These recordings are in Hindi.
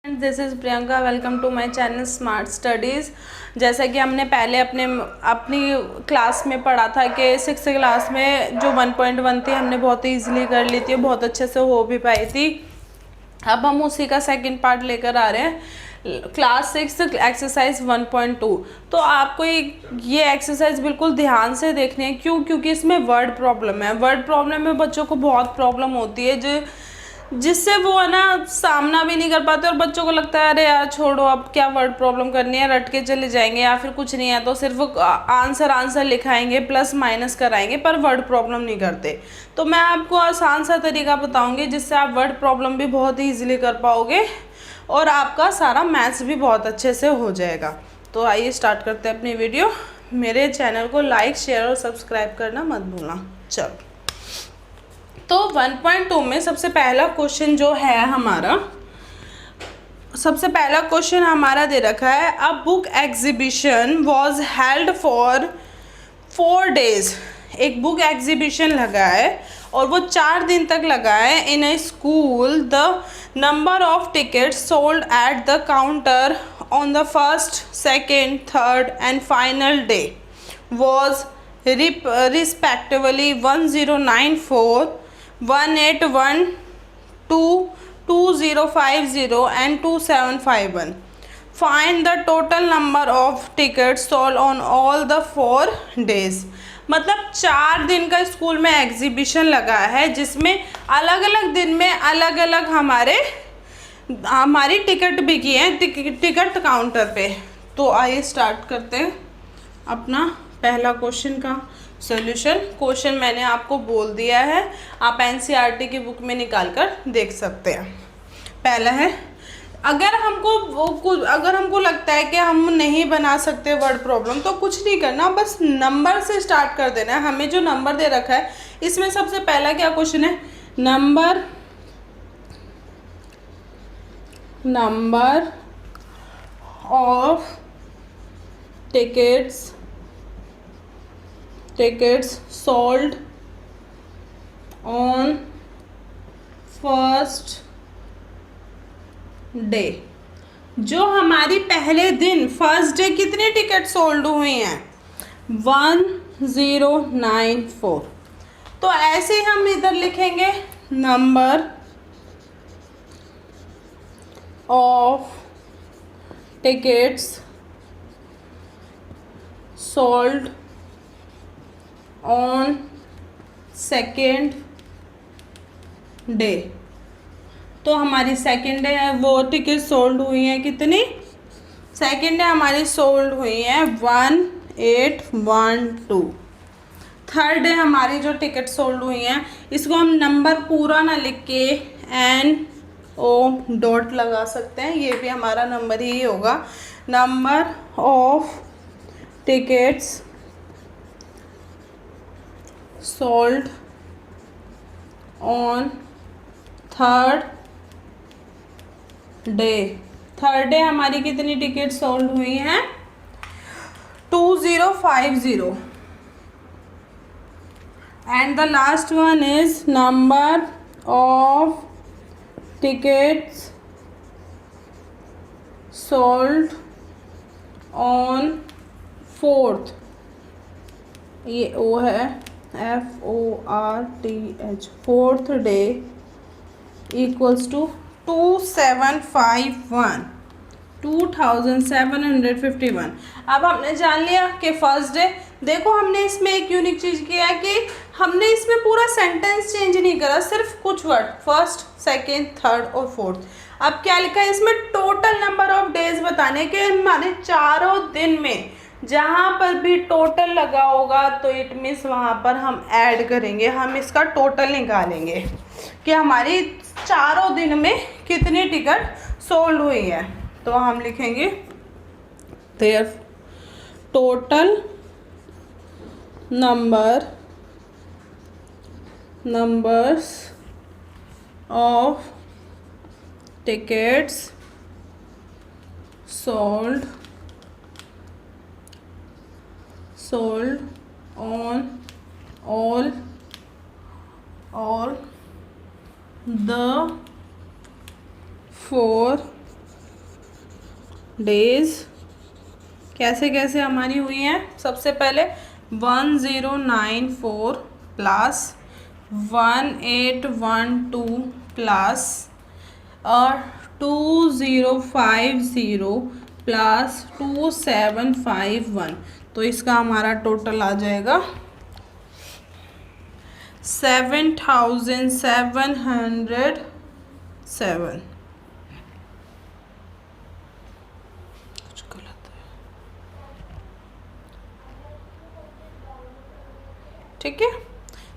This is Priyanka. Welcome to my channel smart studies. जैसा कि हमने पहले अपनी क्लास में पढ़ा था कि सिक्स क्लास में जो 1.1 थी हमने बहुत ईजिली कर ली थी, बहुत अच्छे से हो भी पाई थी। अब हम उसी का सेकंड पार्ट लेकर आ रहे हैं, क्लास 6 एक्सरसाइज 1.2। तो आपको ये एक्सरसाइज बिल्कुल ध्यान से देखनी है। क्यों? क्योंकि इसमें वर्ड प्रॉब्लम है। वर्ड प्रॉब्लम में बच्चों को बहुत प्रॉब्लम होती है जिससे वो है ना सामना भी नहीं कर पाते और बच्चों को लगता है अरे यार छोड़ो, अब क्या वर्ड प्रॉब्लम करनी है, रट के चले जाएंगे या फिर कुछ नहीं है तो सिर्फ आंसर लिखाएंगे, प्लस माइनस कराएंगे, पर वर्ड प्रॉब्लम नहीं करते। तो मैं आपको आसान सा तरीका बताऊंगी जिससे आप वर्ड प्रॉब्लम भी बहुत ही ईजिली कर पाओगे और आपका सारा मैथ्स भी बहुत अच्छे से हो जाएगा। तो आइए स्टार्ट करते हैं अपनी वीडियो। मेरे चैनल को लाइक, शेयर और सब्सक्राइब करना मत भूलना। चलो, तो 1.2 में सबसे पहला क्वेश्चन जो है हमारा, सबसे पहला क्वेश्चन हमारा दे रखा है, a book exhibition was held for 4 days। एक बुक एग्जीबिशन लगा है और वो 4 दिन तक लगा है। In a school the number of tickets sold at the counter on the first, second, third and final day was respectively 1094, 1812, 2050 and 2751. Find the total number of tickets sold on all the 4 days। मतलब 4 दिन का स्कूल में एग्जीबिशन लगा है जिसमें अलग अलग दिन में अलग अलग हमारी टिकट बिकी है टिकट काउंटर पे। तो आइए स्टार्ट करते हैं अपना पहला क्वेश्चन का सॉल्यूशन। क्वेश्चन मैंने आपको बोल दिया है, आप एनसीईआरटी की बुक में निकाल कर देख सकते हैं। पहला है, अगर हमको लगता है कि हम नहीं बना सकते वर्ड प्रॉब्लम तो कुछ नहीं करना, बस नंबर से स्टार्ट कर देना है। हमें जो नंबर दे रखा है इसमें सबसे पहला क्या क्वेश्चन है, number of tickets sold on first day। जो हमारी पहले दिन फर्स्ट डे कितनी टिकट सोल्ड हुई हैं, 1094। तो ऐसे ही हम इधर लिखेंगे number of tickets sold on second day. तो हमारी सेकेंड डे है वो टिकट सोल्ड हुई हैं कितनी, सेकेंड डे हमारी सोल्ड हुई हैं 1812। थर्ड डे हमारी जो टिकट सोल्ड हुई हैं इसको हम नंबर पूरा ना लिख के NO डॉट लगा सकते हैं, ये भी हमारा नंबर ही होगा। Number of tickets sold on third day. Third day हमारी कितनी टिकट सोल्ड हुई हैं, 2050। And the last one is number of tickets sold on fourth, ये ओ है FORTH, fourth day equals to 2751। अब हमने जान लिया कि फर्स्ट डे, देखो हमने इसमें एक यूनिक चीज़ किया है कि हमने इसमें पूरा सेंटेंस चेंज नहीं करा, सिर्फ कुछ वर्ड फर्स्ट, सेकेंड, थर्ड और फोर्थ। अब क्या लिखा है इसमें, टोटल नंबर ऑफ डेज बताने के हमारे चारों दिन में जहाँ पर भी टोटल लगा होगा तो इट मीन्स वहाँ पर हम ऐड करेंगे, हम इसका टोटल निकालेंगे कि हमारी चारों दिन में कितनी टिकट सोल्ड हुई है। तो हम लिखेंगे their total numbers of tickets sold on all the 4 days कैसे कैसे हमारी हुई हैं, सबसे पहले 1094 प्लस 1812 प्लस और 2050 प्लस 2751, तो इसका हमारा टोटल आ जाएगा 7707। कुछ गलत है, ठीक है।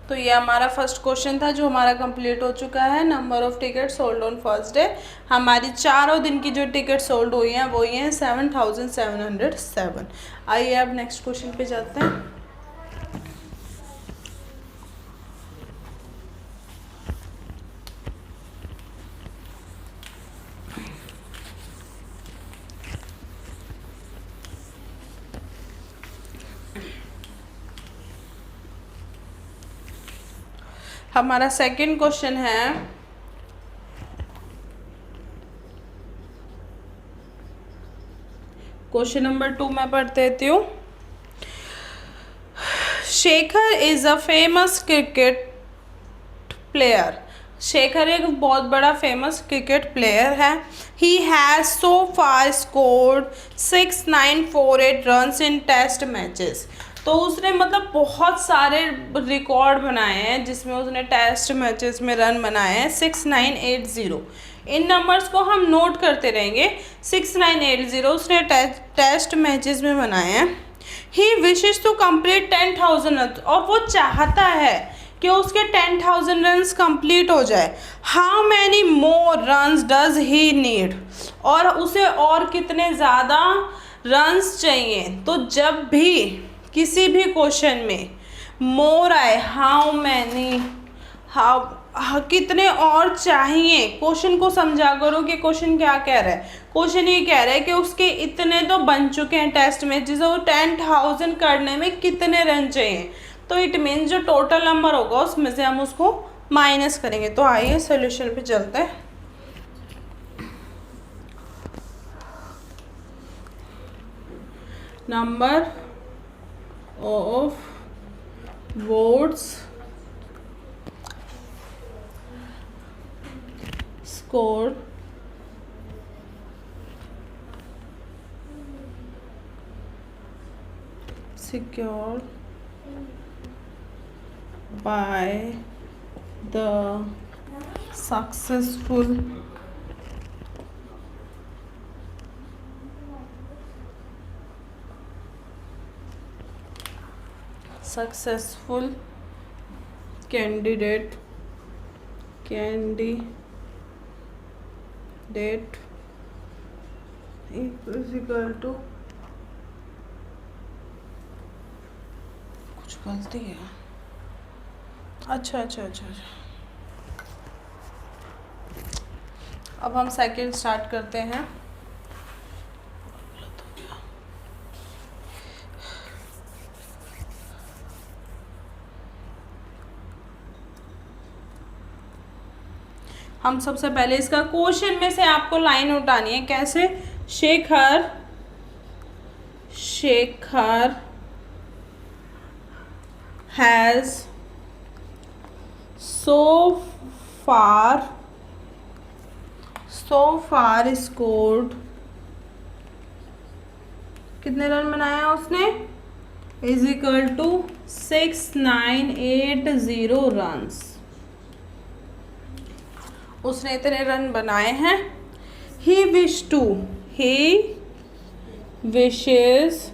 तो ये हमारा फर्स्ट क्वेश्चन था जो हमारा कंप्लीट हो चुका है। Number of ticket sold on first day, हमारी चारों दिन की जो टिकट सोल्ड हुई हैं वो ये हैं 7707। आइए अब नेक्स्ट क्वेश्चन पे जाते हैं। हमारा सेकंड क्वेश्चन है क्वेश्चन नंबर 2 मैं पढ़ देती हूँ। Shekhar is a famous cricket player. Shekhar एक बहुत बड़ा फेमस क्रिकेट प्लेयर है। He has so far scored 6948 runs in test matches. तो उसने मतलब बहुत सारे रिकॉर्ड बनाए हैं जिसमें उसने टेस्ट मैचेस में रन बनाए हैं 6980। इन नंबर्स को हम नोट करते रहेंगे। 6980 उसने टेस्ट मैचेस में बनाए हैं। ही विशेस टू कंप्लीट 10,000 रन, और वो चाहता है कि उसके 10,000 रन्स कंप्लीट हो जाए। How many more runs does he need, और उसे और कितने ज़्यादा रन्स चाहिए। तो जब भी किसी भी क्वेश्चन में मोर आए, हाउ मैनी, कितने और चाहिए, क्वेश्चन को समझा करो कि क्वेश्चन क्या कह रहा है। क्वेश्चन ये कह रहा है कि उसके इतने तो बन चुके हैं टेस्ट में, जिसे वो 10,000 करने में कितने रन चाहिए। तो इट मीन्स जो टोटल नंबर होगा उसमें से हम उसको माइनस करेंगे। तो आइए सोल्यूशन पे चलते हैं। Number of votes scored secured by the successful candidate is equal to, कुछ गलती है। अच्छा। अब हम सेकंड स्टार्ट करते हैं। हम सबसे पहले इसका क्वेश्चन में से आपको लाइन उठानी है। कैसे? Shekhar has so far scored, कितने रन बनाया उसने, इज इक्वल टू 6980 रन्स। उसने इतने रन बनाए हैं। ही विशेस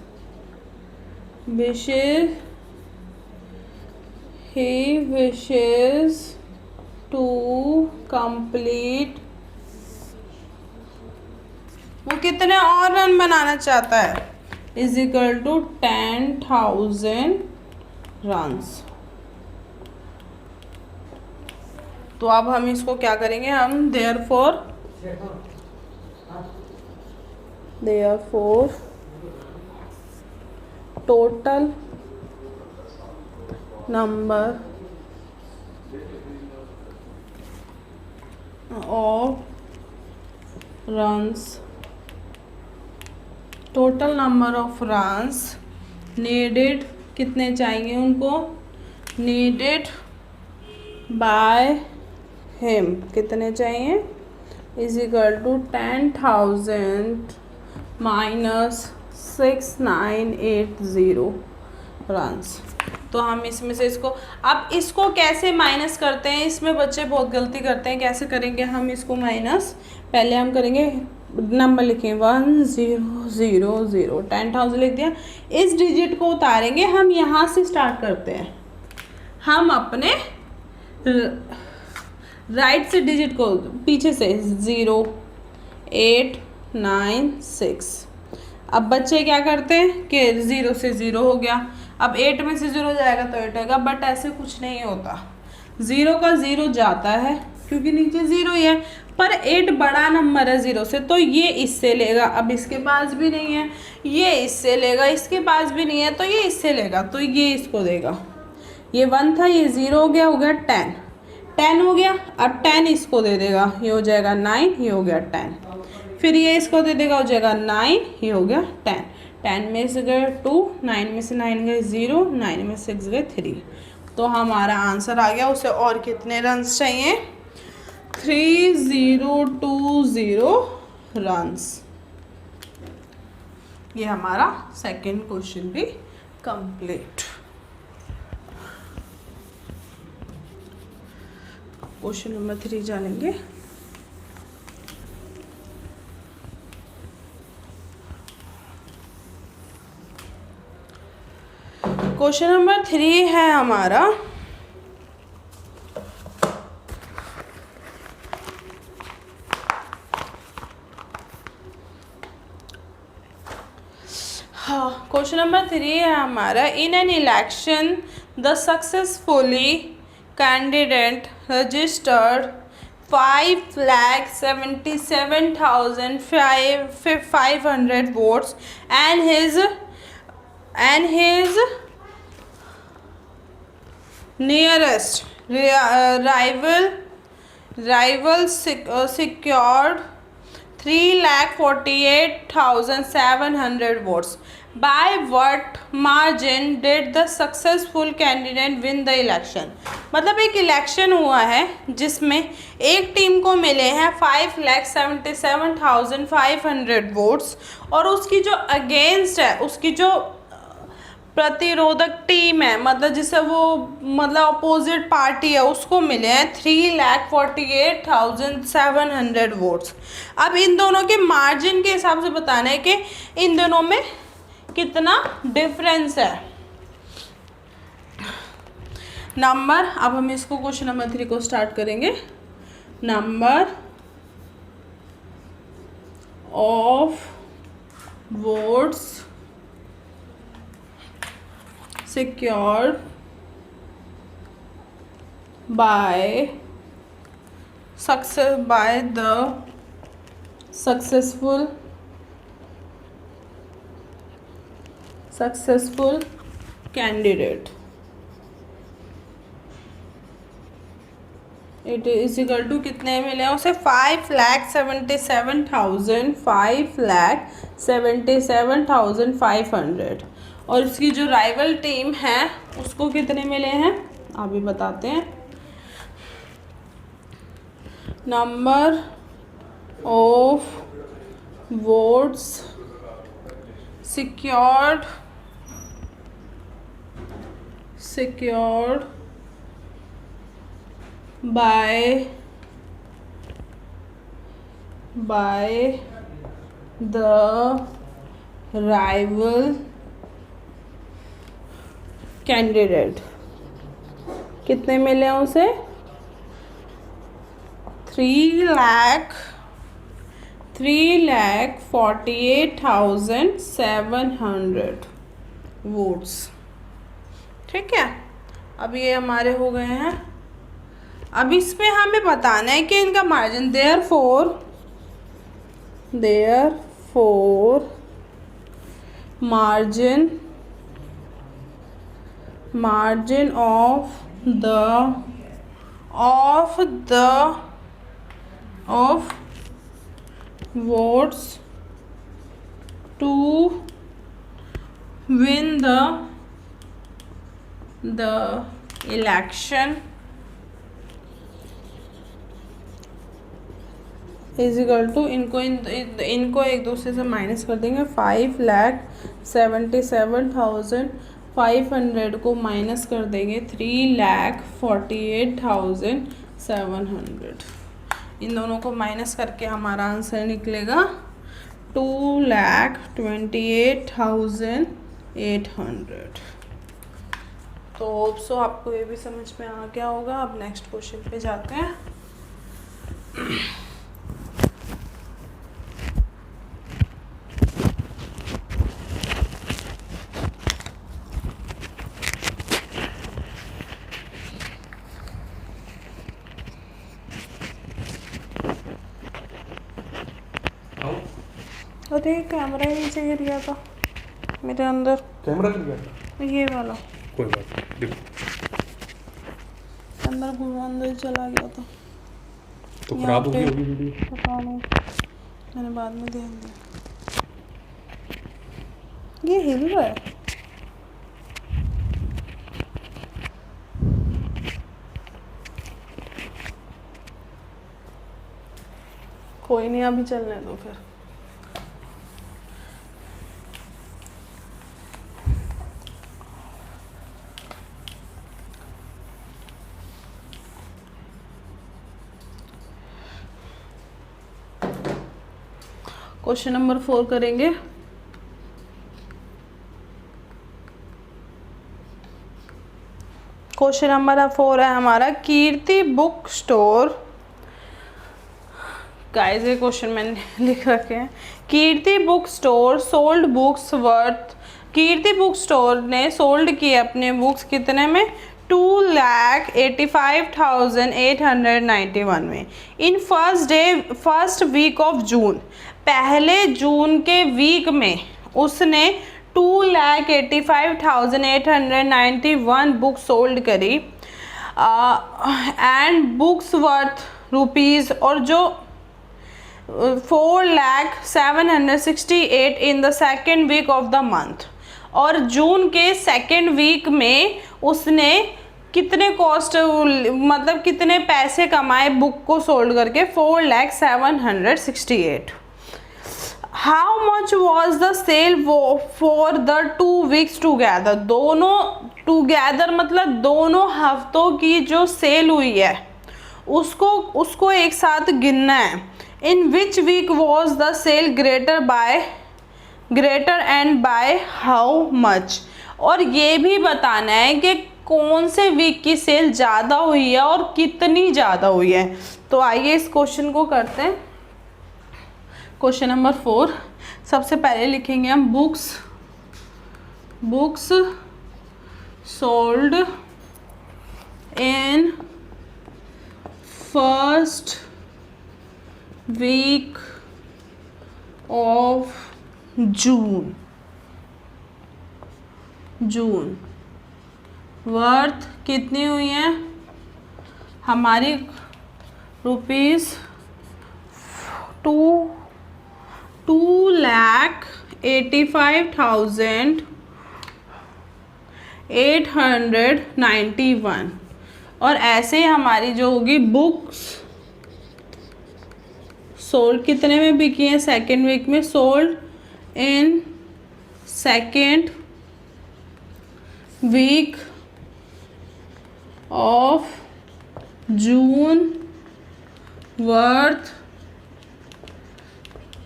टू कंप्लीट, वो कितने और रन बनाना चाहता है, इज इक्वल टू 10,000 रन्स। तो अब हम इसको क्या करेंगे, हम therefore total number of runs total number of runs needed, कितने चाहिए उनको, नीडेड बाय हिम कितने चाहिए, is equal to 10,000 minus 6980 runs. तो हम इसमें से इसको, अब इसको कैसे माइनस करते हैं, इसमें बच्चे बहुत गलती करते हैं। कैसे करेंगे हम इसको माइनस, पहले हम करेंगे नंबर लिखें 1000, 10,000 लिख दिया, इस डिजिट को उतारेंगे, हम यहाँ से स्टार्ट करते हैं, हम अपने राइट से डिजिट को पीछे से 0, 8, 9, 6। अब बच्चे क्या करते हैं कि 0 से 0 हो गया, अब 8 में से 0 जाएगा तो 8 होगा, बट ऐसे कुछ नहीं होता, 0 का 0 जाता है क्योंकि नीचे 0 ही है, पर 8 बड़ा नंबर है 0 से, तो ये इससे लेगा, अब इसके पास भी नहीं है, ये इससे लेगा, इसके पास भी नहीं है तो ये इससे लेगा, तो ये इसको देगा, ये 1 था, ये 0 हो गया 10, 10 हो गया, अब 10 इसको दे देगा, ये हो जाएगा 9, ये हो गया 10, फिर ये इसको दे देगा, हो जाएगा 9, ये हो गया 10, 10 में से गए 2, 9 में से 9 गए 0, 9 में 6 गए 3, तो हमारा आंसर आ गया। उसे और कितने रन्स चाहिए, 3020 रन्स। ये हमारा सेकंड क्वेश्चन भी कंप्लीट। क्वेश्चन नंबर 3 जानेंगे। क्वेश्चन नंबर 3 है हमारा, क्वेश्चन नंबर 3 है हमारा, in an election the successfully candidate registered 5,77,500 votes and his nearest rival secured 3,48,700 votes. By what margin did the successful candidate win the election? मतलब एक इलेक्शन हुआ है जिसमें एक टीम को मिले हैं 5,77,500 वोट्स, और उसकी जो अगेंस्ट है, उसकी जो प्रतिरोधक टीम है, मतलब जिसे वो मतलब अपोजिट पार्टी है, उसको मिले हैं 3,48,700 वोट्स। अब इन दोनों के मार्जिन के हिसाब से बताना है कि इन दोनों में कितना डिफरेंस है। नंबर, अब हम इसको क्वेश्चन नंबर 3 को स्टार्ट करेंगे। Number of votes secured by the successful candidate, it is equal to कितने मिले हैं उसे, 5,77,500, और इसकी जो राइवल टीम है उसको कितने मिले हैं आप भी बताते हैं। Number of votes secured by the rival candidate, कितने मिले हैं उसे, 3,48,700 वोट्स। ठीक है, अब ये हमारे हो गए हैं। अब इसमें हमें बताना है कि इनका margin, therefore margin of votes to win the election is equal to, इनको एक दूसरे से माइनस कर देंगे। 5,77,500 को माइनस कर देंगे 3,48,700। इन दोनों को माइनस करके हमारा आंसर निकलेगा 2,28,800। तो होप सो आपको ये भी समझ में आ गया होगा। अब नेक्स्ट क्वेश्चन पे जाते हैं। अरे कैमरा ही नीचे गिर गया था मेरे अंदर। कैमरा गिर गया था? ये वाला कोई बात नहीं, देखो अंदर अंदर चला गया था। तो खराब हो गई होगी वीडियो। पता नहीं, मैंने बाद में ध्यान दिया। ये हिल रहा है। कोई नहीं, अभी चलने दो फिर। क्वेश्चन नंबर 4 करेंगे। क्वेश्चन नंबर 4 है हमारा, कीर्ति बुक स्टोर। गाइस ये क्वेश्चन मैंने लिख रखे हैं। Kirti book store sold books worth, Kirti book store ने सोल्ड किए अपने बुक्स कितने में? 2,85,891 में। In first week of June, पहले जून के वीक में उसने 2,85,891 बुक सोल्ड करी। एंड बुक्स वर्थ रुपीज़, और जो 4,768 in the second week of the month. और जून के सेकेंड वीक में उसने कितने कॉस्ट, मतलब कितने पैसे कमाए बुक को सोल्ड करके? 4,768। How much was the sale for the 2 weeks together? दोनों टूगेदर मतलब दोनों हफ्तों की जो सेल हुई है उसको एक साथ गिनना है। In which week was the sale greater and by how much? और ये भी बताना है कि कौन से वीक की सेल ज़्यादा हुई है और कितनी ज़्यादा हुई है। तो आइए इस क्वेश्चन को करते हैं। क्वेश्चन नंबर 4, सबसे पहले लिखेंगे हम books sold in first week of June worth कितनी हुई है हमारी? रुपीज़ 2,85,891। और ऐसे ही हमारी जो होगी बुक्स सोल्ड कितने में बिकी है सेकेंड वीक में? Sold in second week of June worth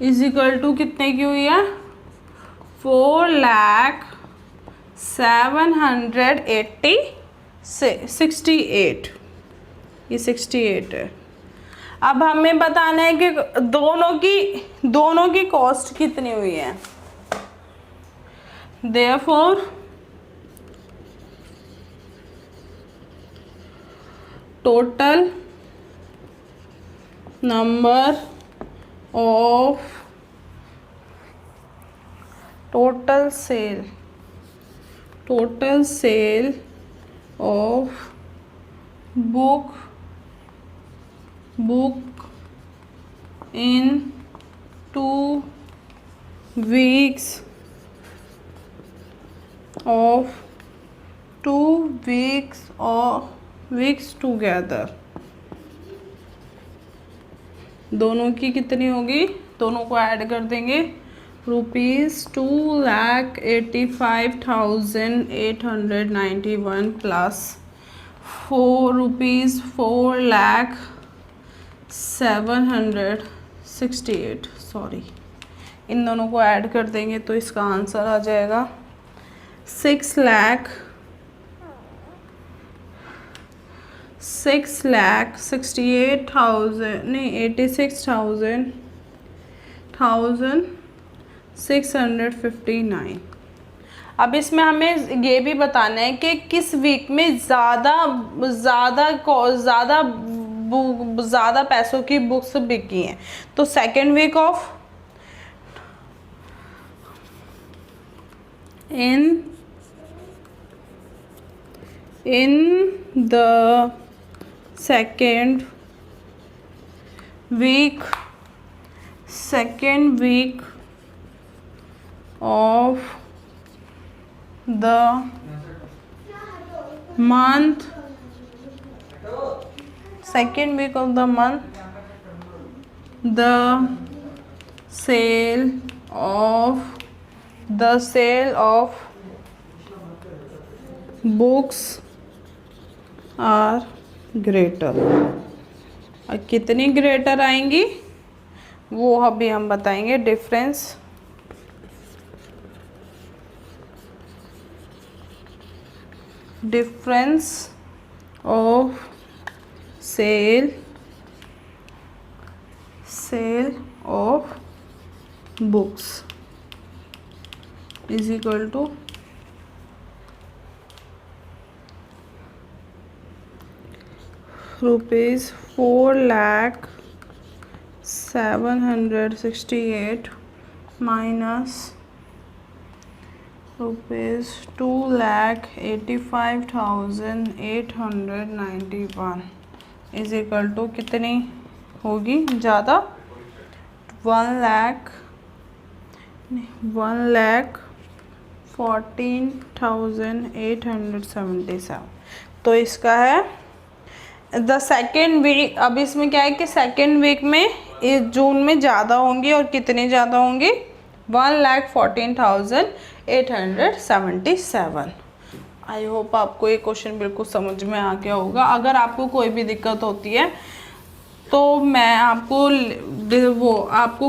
is equal to कितने की हुई है? 4,768। ये 68 है। अब हमें बताना है कि दोनों की कॉस्ट कितनी हुई है। Therefore total number of total sale of book in 2 weeks of 2 weeks together, दोनों की कितनी होगी, दोनों को ऐड कर देंगे। ₹2,85,891 प्लस ₹4,768, सॉरी, इन दोनों को ऐड कर देंगे तो इसका आंसर आ जाएगा 6,68,000 नहीं 86,659। अब इसमें हमें ये भी बताना है कि किस वीक में ज़्यादा पैसों की बुक्स बिकी हैं। तो second week of in the second week of the month, the sale of books are greater। कितनी ग्रेटर आएंगी वो अभी हम बताएंगे। Difference of sale of books is equal to ₹4,768 minus ₹2,85,891 is equal to कितनी होगी ज़्यादा, 1,14,877। तो इसका है द सेकेंड वीक। अब इसमें क्या है कि सेकेंड वीक में इस जून में ज़्यादा होंगी और कितनी ज़्यादा होंगी, 1,14,877। आई होप आपको ये क्वेश्चन बिल्कुल समझ में आ गया होगा। अगर आपको कोई भी दिक्कत होती है तो मैं आपको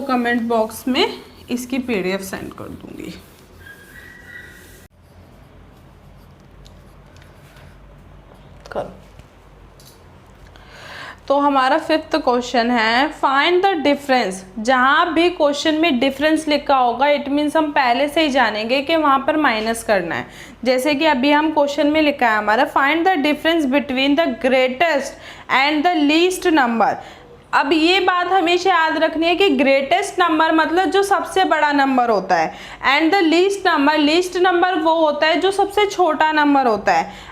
कमेंट बॉक्स में इसकी PDF सेंड कर दूँगी। करो। तो हमारा 5th क्वेश्चन है फाइंड द डिफरेंस। जहाँ भी क्वेश्चन में डिफरेंस लिखा होगा इट मीन्स हम पहले से ही जानेंगे कि वहाँ पर माइनस करना है। जैसे कि अभी हम क्वेश्चन में लिखा है हमारा find the difference between the greatest and the least number. अब ये बात हमेशा याद रखनी है कि ग्रेटेस्ट नंबर मतलब जो सबसे बड़ा नंबर होता है, एंड द लीस्ट नंबर वो होता है जो सबसे छोटा नंबर होता है।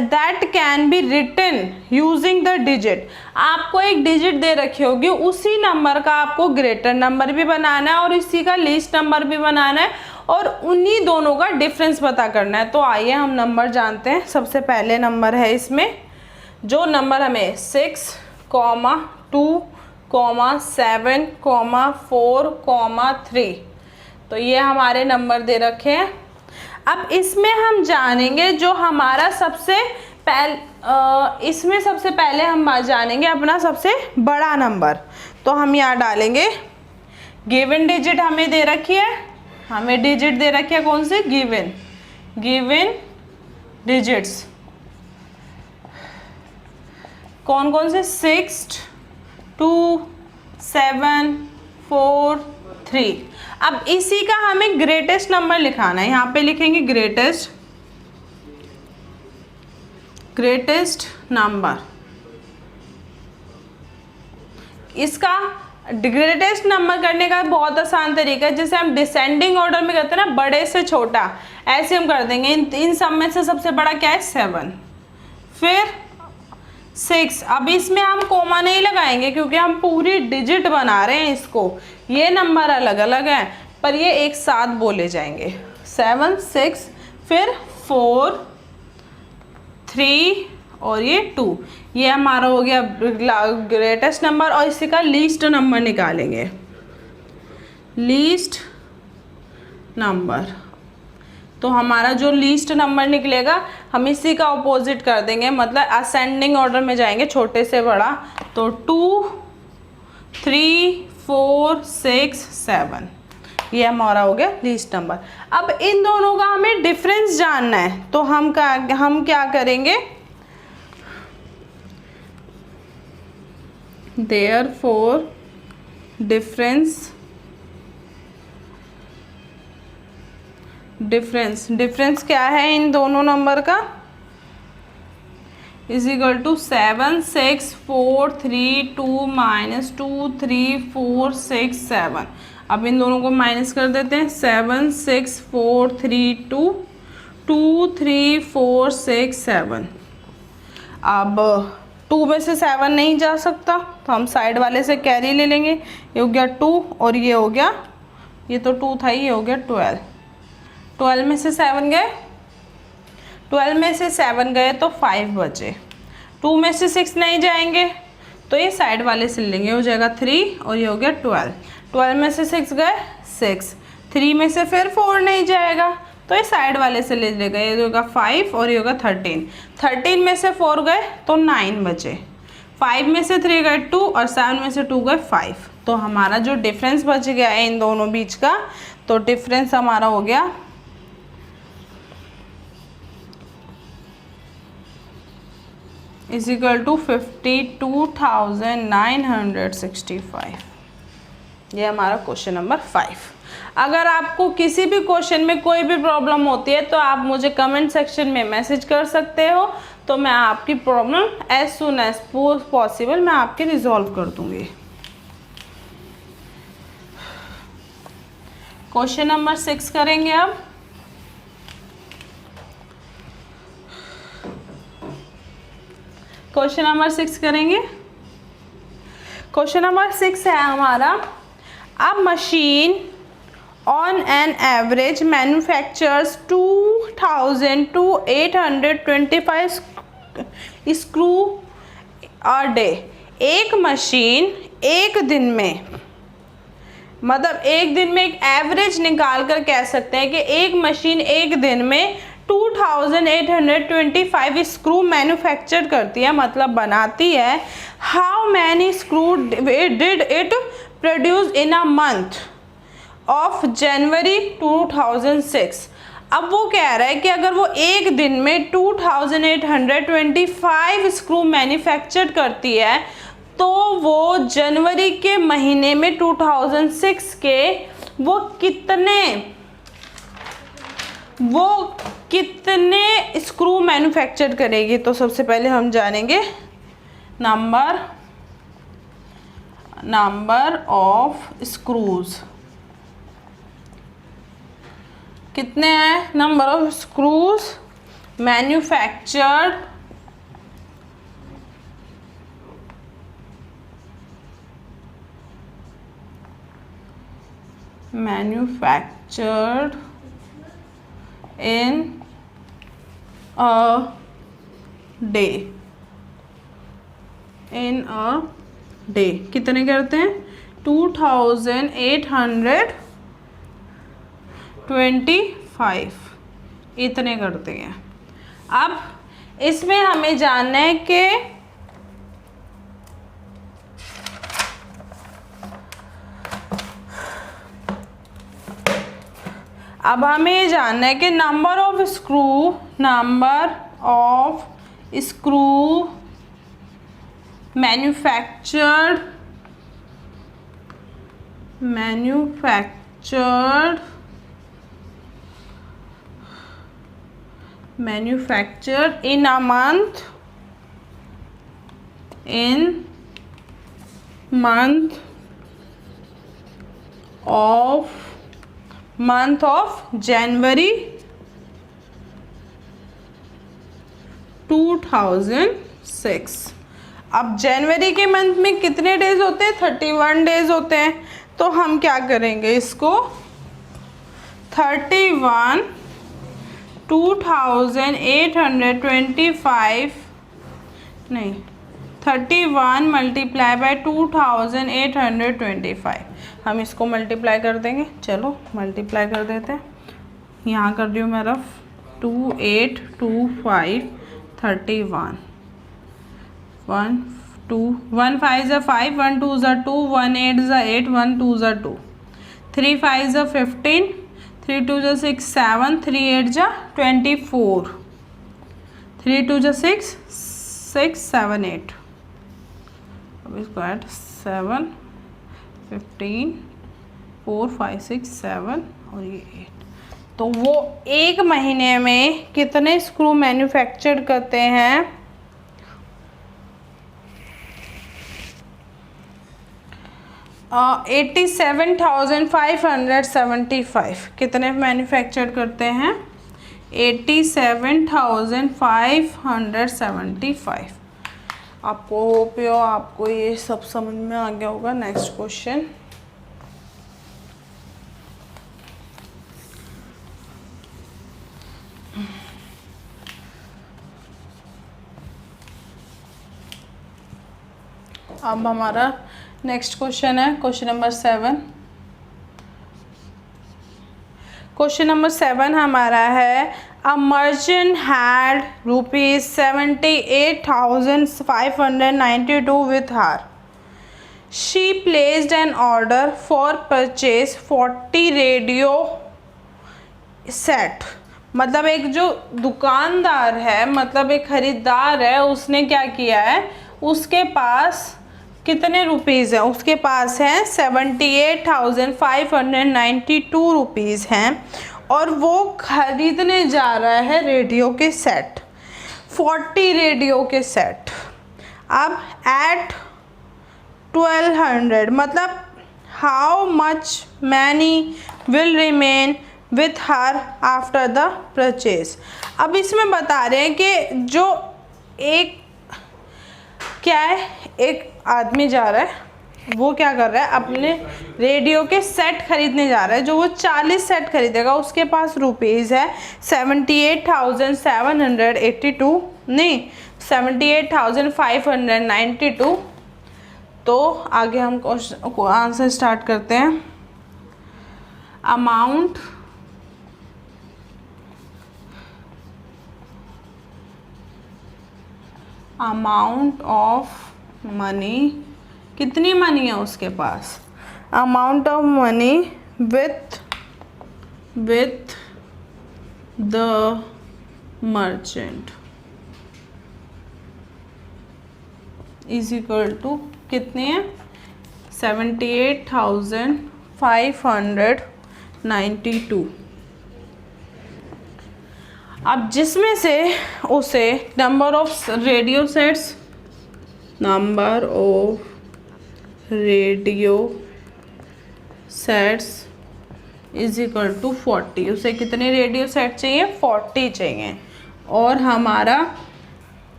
That can be written using the digit. आपको एक डिजिट दे रखी होगी, उसी नंबर का आपको ग्रेटर नंबर भी बनाना है और इसी का लीस्ट नंबर भी बनाना है और उन्हीं दोनों का डिफरेंस पता करना है। तो आइए हम नंबर जानते हैं। सबसे पहले नंबर है इसमें जो नंबर हमें 6, 2, 7, 4, 3, तो ये हमारे नंबर दे रखे हैं। अब इसमें हम जानेंगे जो हमारा इसमें सबसे पहले हम जानेंगे अपना सबसे बड़ा नंबर। तो हम यहाँ डालेंगे गिवन डिजिट हमें दे रखी है, हमें डिजिट दे रखी है कौन सी, गिवन डिजिट्स कौन कौन से, 6, 2, 7, 4, 3। अब इसी का हमें ग्रेटेस्ट नंबर लिखाना है। यहाँ पे लिखेंगे ग्रेटेस्ट नंबर। इसका ग्रेटेस्ट नंबर करने का बहुत आसान तरीका है, जैसे हम डिसेंडिंग ऑर्डर में करते हैं ना, बड़े से छोटा, ऐसे हम कर देंगे। इन सब में से सबसे बड़ा क्या है, 7, फिर 6। अब इसमें हम कोमा नहीं लगाएंगे क्योंकि हम पूरी डिजिट बना रहे हैं इसको, ये नंबर अलग अलग है। पर ये एक साथ बोले जाएंगे। 7 6 फिर 4 3 और ये 2, ये हमारा हो गया ग्रेटेस्ट नंबर। और इसी का लीस्ट नंबर निकालेंगे, लीस्ट नंबर। तो हमारा जो लीस्ट नंबर निकलेगा हम इसी का ऑपोजिट कर देंगे, मतलब असेंडिंग ऑर्डर में जाएंगे छोटे से बड़ा। तो 2 3 4 6 7, ये हमारा हो गया लीस्ट नंबर। अब इन दोनों का हमें डिफरेंस जानना है, तो हम क्या करेंगे, देयरफॉर डिफरेंस क्या है इन दोनों नंबर का, इज इक्वल टू 7 6 4 3 2 -2 3 4 6 7। अब इन दोनों को माइनस कर देते हैं, 7 6 4 3 2 2 3 4 6 7। अब 2 में से 7 नहीं जा सकता, तो हम साइड वाले से कैरी ले लेंगे। ये हो गया 2 और ये हो गया, ये तो 2 था, ये हो गया 12। 12 में से 7 गए, 12 में से 7 गए तो 5 बचे। 2 में से 6 नहीं जाएंगे, तो ये साइड वाले से लेंगे, हो जाएगा 3 और ये हो गया 12। 12 में से 6 गए 6, 3 में से फिर 4 नहीं जाएगा, तो ये साइड वाले से ले लेगा, ये होगा 5 और ये होगा 13। 13 में से 4 गए तो 9 बचे, 5 में से 3 गए 2 और 7 में से 2 गए 5। तो हमारा जो डिफरेंस बच गया है इन दोनों बीच का, तो डिफरेंस हमारा हो गया इज इक्वल टू 52,965। ये हमारा क्वेश्चन नंबर 5। अगर आपको किसी भी क्वेश्चन में कोई भी प्रॉब्लम होती है तो आप मुझे कमेंट सेक्शन में मैसेज कर सकते हो, तो मैं आपकी problem as soon as possible मैं आपके रिजॉल्व कर दूंगी। क्वेश्चन नंबर 6 करेंगे अब। क्वेश्चन नंबर 6 करेंगे। क्वेश्चन नंबर 6 है हमारा, अ machine on an average manufactures 2000 to 825 screw a day। एक मशीन एक दिन में, मतलब एक दिन में एक एवरेज निकाल कर कह सकते हैं कि एक मशीन एक दिन में 2825 स्क्रू मैन्युफैक्चर करती है, मतलब बनाती है। How many screw did it produce in a month of January 2006। अब वो कह रहा है कि अगर वो एक दिन में 2825 स्क्रू मैन्युफैक्चर करती है, तो वो जनवरी के महीने में 2006 के वो कितने स्क्रू मैन्युफैक्चर करेगी। तो सबसे पहले हम जानेंगे नंबर ऑफ स्क्रूज कितने हैं, number of screws manufactured in a day। कितने करते हैं, 2825 इतने करते हैं। अब इसमें हमें जानना है कि number of screw manufactured in a month of January 2006। अब जनवरी के मंथ में कितने डेज होते हैं, 31 डेज होते हैं। तो हम क्या करेंगे, इसको 31 2825 नहीं 31 मल्टीप्लाई बाय 2825। हम इसको मल्टीप्लाई कर देंगे, चलो मल्टीप्लाई कर देते हैं। यहाँ कर रही हूँ मैं रफ 2825 31 1 2 1 5 ज़ा 5 1 2 ज़ा 2 1 8 ज़ा 8 1 2 ज़ा 2 3 5 ज़ा 15 3 2 ज़ा 6 7 3 8 ज़ा 24 3 2 ज़ा 6 6 7 8। अब इसको ऐड 7 15 4 5 6 7 और ये 8। तो वो एक महीने में कितने स्क्रू मैन्युफैक्चर करते हैं? 87,575। कितने मैन्युफैक्चर करते हैं? 87,575। आपको होप आपको ये सब समझ में आ गया होगा। नेक्स्ट क्वेश्चन, अब हमारा नेक्स्ट क्वेश्चन है क्वेश्चन नंबर 7। क्वेश्चन नंबर 7 हमारा है a merchant had ₹78,592 with her. She placed an order for purchase 40 radio set. मतलब एक जो दुकानदार है, मतलब एक खरीदार है, उसने क्या किया है, उसके पास कितने रुपीज़ हैं? उसके पास हैं 78,592 रुपीज़ हैं और वो खरीदने जा रहा है रेडियो के सेट, 40 रेडियो के सेट। अब एट 1200 मतलब how much money will remain with her after the purchase. अब इसमें बता रहे हैं कि जो एक क्या है, एक आदमी जा रहा है, वो क्या कर रहा है, अपने रेडियो के सेट खरीदने जा रहा है। जो वो 40 सेट खरीदेगा उसके पास रुपीज़ है 78,782 नहीं 78,592। तो आगे हम क्वेश्चन को आंसर स्टार्ट करते हैं। अमाउंट ऑफ मनी, कितनी मनी है उसके पास? Amount of money with the merchant is equal to कितनी है? 78,592। अब जिसमें से उसे number of radio sets is equal to 40। उसे कितने रेडियो सेट चाहिए? 40 चाहिए। और हमारा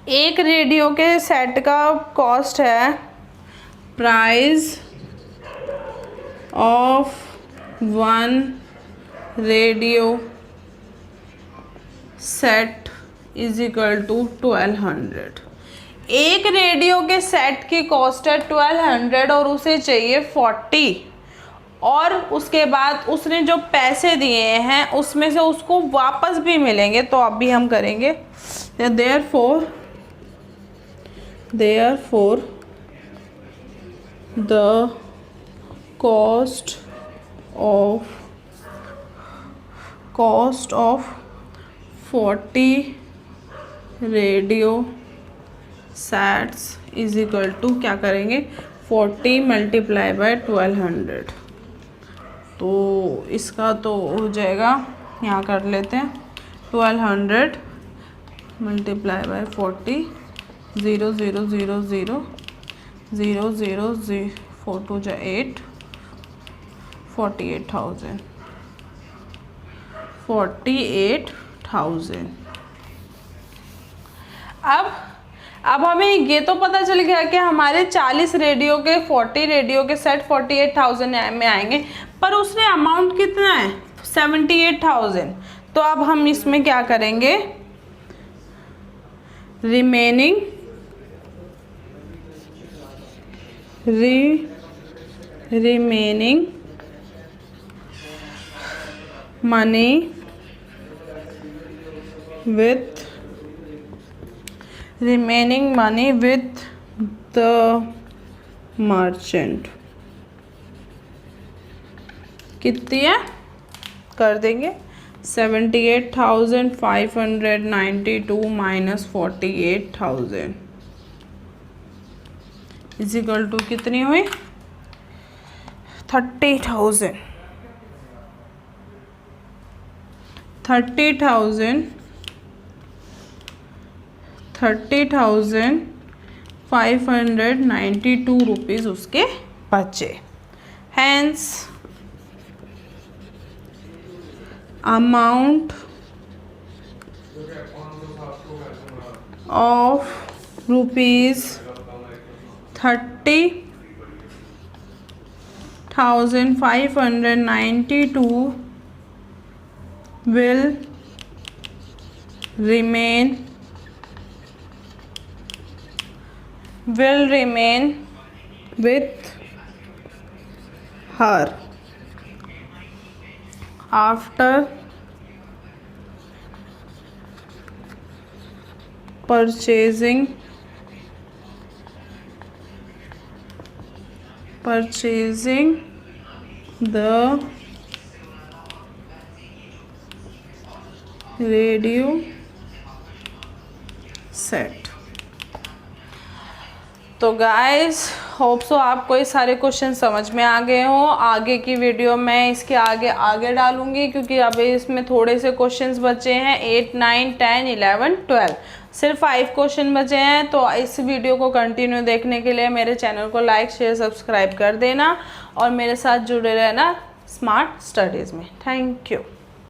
एक रेडियो के सेट का कॉस्ट है, price of 1 radio set is equal to 1200। एक रेडियो के सेट की कॉस्ट है 1200 और उसे चाहिए 40, और उसके बाद उसने जो पैसे दिए हैं उसमें से उसको वापस भी मिलेंगे। तो अभी हम करेंगे therefore the cost of 40 radio sets is equal to क्या करेंगे, 40 मल्टीप्लाई बाय 1200। तो इसका तो हो जाएगा, यहाँ कर लेते हैं 1200 मल्टीप्लाई बाय 40, 0 0 0 0 0 0 0 4 2 जा 8, 48,000 48,000। अब हमें ये तो पता चल गया कि हमारे 40 रेडियो के 40 रेडियो के सेट 48,000 में आएंगे, पर उसने अमाउंट कितना है 78,000। तो अब हम इसमें क्या करेंगे, remaining money with the merchant कितनी है, कर देंगे 78,592 माइनस 48,000 इज इक्वल टू कितनी हुई, 30,000। 30,592 रुपीज़ उसके बचे। Hence amount of rupees 30,592 will remain with her after purchasing the radio set. तो गाइस होप सो आपको ये सारे क्वेश्चन समझ में आ गए हों। आगे की वीडियो मैं इसके आगे डालूंगी, क्योंकि अभी इसमें थोड़े से क्वेश्चंस बचे हैं। 8, 9, 10, 11, 12 सिर्फ 5 क्वेश्चन बचे हैं। तो इस वीडियो को कंटिन्यू देखने के लिए मेरे चैनल को लाइक, शेयर, सब्सक्राइब कर देना और मेरे साथ जुड़े रहना स्मार्ट स्टडीज़ में। Thank you.